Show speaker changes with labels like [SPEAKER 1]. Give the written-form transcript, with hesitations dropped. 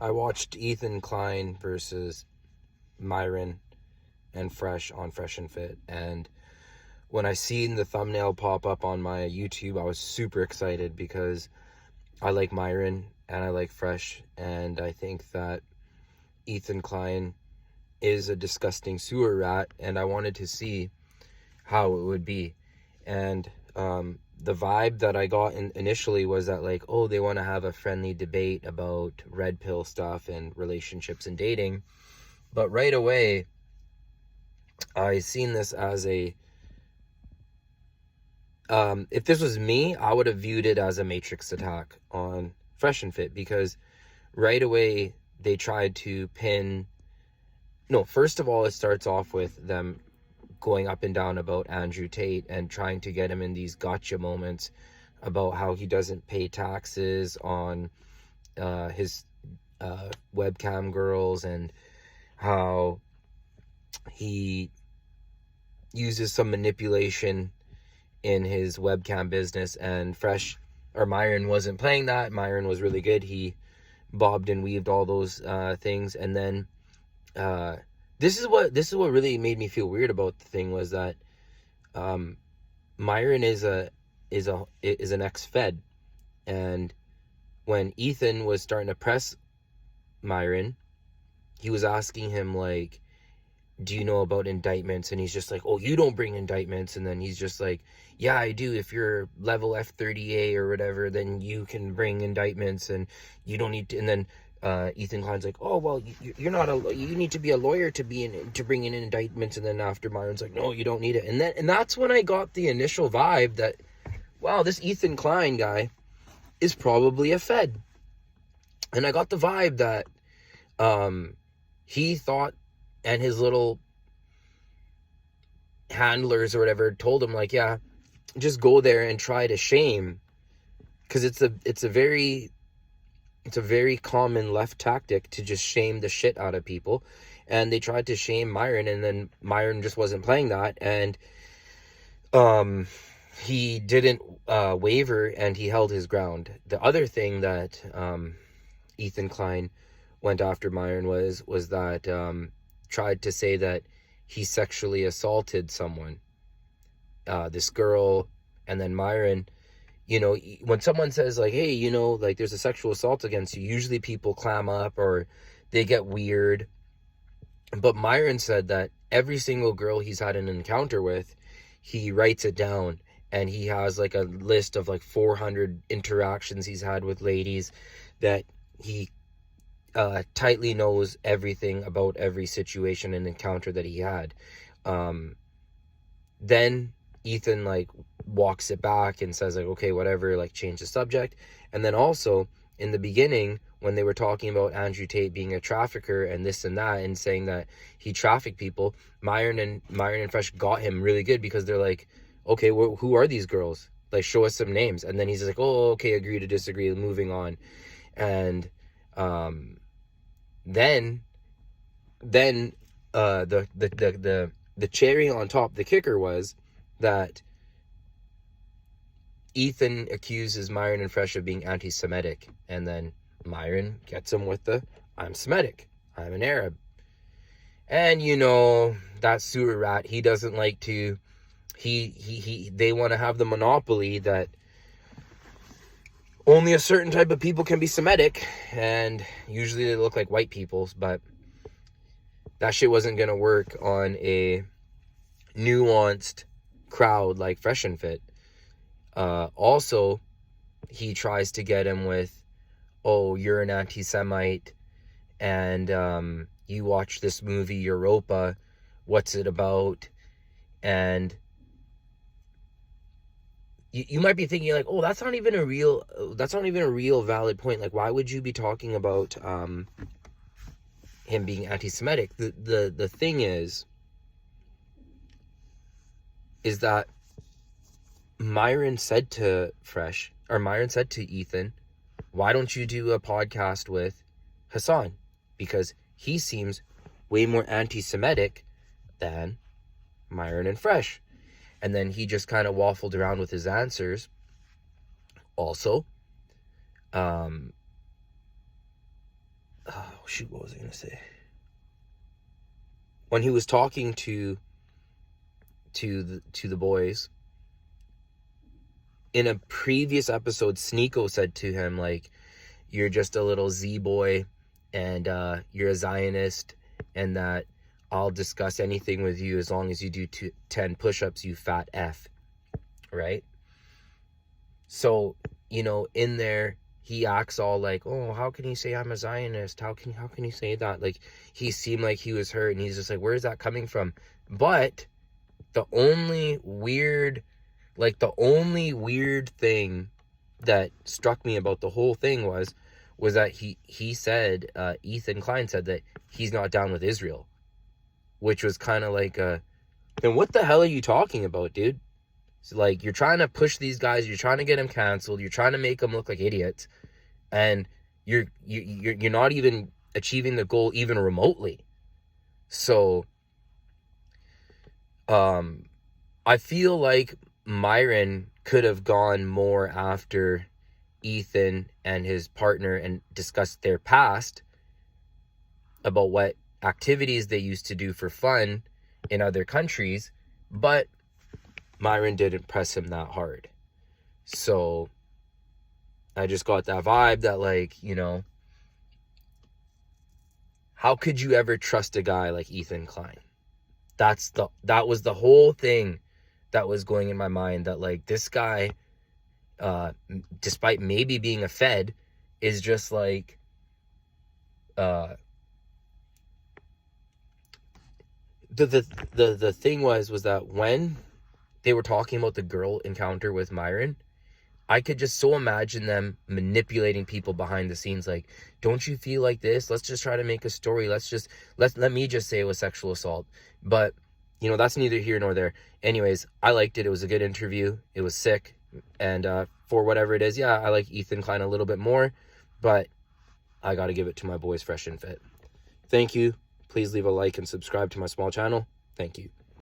[SPEAKER 1] I watched Ethan Klein versus Myron and Fresh on Fresh and Fit, and when I seen the thumbnail pop up on my YouTube, I was super excited because I like Myron and I like Fresh, and I think that Ethan Klein is a disgusting sewer rat, and I wanted to see how it would be. And the vibe that I got initially was that, like, oh, they want to have a friendly debate about red pill stuff and relationships and dating. But right away, I seen this as a, if this was me, I would have viewed it as a Matrix attack on Fresh and Fit, because right away they tried to pin, no, first of all, it starts off with them going up and down about Andrew Tate and trying to get him in these gotcha moments about how he doesn't pay taxes on his webcam girls, and how he uses some manipulation in his webcam business. And Myron wasn't playing that. Myron was really good. He bobbed and weaved all those things. And then this is what really made me feel weird about the thing, was that Myron is an ex-Fed, and when Ethan was starting to press Myron, he was asking him, like, do you know about indictments? And he's just like, oh, you don't bring indictments. And then he's just like, yeah, I do. If you're level F30A or whatever, then you can bring indictments, and you don't need to. And then Ethan Klein's like, oh, well, you're not you need to be a lawyer to bring in indictments. And then after, Myron's like, no, you don't need it. And that's when I got the initial vibe that, wow, this Ethan Klein guy is probably a Fed. And I got the vibe that he thought, and his little handlers or whatever told him, like, yeah, just go there and try to shame, because it's a very common left tactic to just shame the shit out of people. And they tried to shame Myron, and then Myron just wasn't playing that, and he didn't waver, and he held his ground. The other thing that Ethan Klein went after Myron was that tried to say that he sexually assaulted someone, this girl. And then Myron, when someone says, like, hey, like, there's a sexual assault against you, usually people clam up or they get weird. But Myron said that every single girl he's had an encounter with, he writes it down, and he has like a list of like 400 interactions he's had with ladies, that he tightly knows everything about every situation and encounter that he had. Then Ethan, like, walks it back and says, like, okay, whatever, like, change the subject. And then also in the beginning, when they were talking about Andrew Tate being a trafficker and this and that, and saying that he trafficked people, Myron and Fresh got him really good, because they're like, okay, who are these girls? Like, show us some names. And then he's like, oh, okay, agree to disagree, moving on. And then the cherry on top, the kicker, was that Ethan accuses Myron and Fresh of being anti-Semitic, and then Myron gets him with the, I'm Semitic, I'm an Arab. And that sewer rat, he doesn't like to, they want to have the monopoly that only a certain type of people can be Semitic, and usually they look like white people. But that shit wasn't gonna work on a nuanced crowd like Fresh and Fit. Also, he tries to get him with, oh, you're an anti-Semite, and you watch this movie Europa, what's it about? And you might be thinking, like, oh, that's not even a real valid point. Like, why would you be talking about him being anti-Semitic? The thing is that Myron said to Ethan, why don't you do a podcast with Hassan? Because he seems way more anti-Semitic than Myron and Fresh. And then he just kind of waffled around with his answers. Also, shoot, what was I gonna say? When he was talking to the boys in a previous episode, Sneeko said to him, like, you're just a little Z boy, and you're a Zionist, and that I'll discuss anything with you as long as you do 10 push-ups, you fat F, right? So, you know, in there, he acts all like, oh, how can you say I'm a Zionist? How can you say that? Like, he seemed like he was hurt, and he's just like, where is that coming from? But the only weird thing that struck me about the whole thing was that he said, Ethan Klein said that he's not down with Israel, which was kind of like, then what the hell are you talking about, dude? So, like, you're trying to push these guys, you're trying to get them canceled, you're trying to make them look like idiots, and you're not even achieving the goal even remotely. So, I feel like Myron could have gone more after Ethan and his partner and discussed their past about what activities they used to do for fun in other countries, but Myron didn't press him that hard. So I just got that vibe that, like, you know, how could you ever trust a guy like Ethan Klein? That was the whole thing that was going in my mind, that, like, this guy, despite maybe being a Fed, is just like, the thing was that when they were talking about the girl encounter with Myron, I could just so imagine them manipulating people behind the scenes, like, don't you feel like this? Let's just try to make a story. Let me just say it was sexual assault. But, you know, that's neither here nor there. Anyways, I liked it. It was a good interview. It was sick. And for whatever it is, yeah, I like Ethan Klein a little bit more, but I got to give it to my boys Fresh and Fit. Thank you. Please leave a like and subscribe to my small channel. Thank you.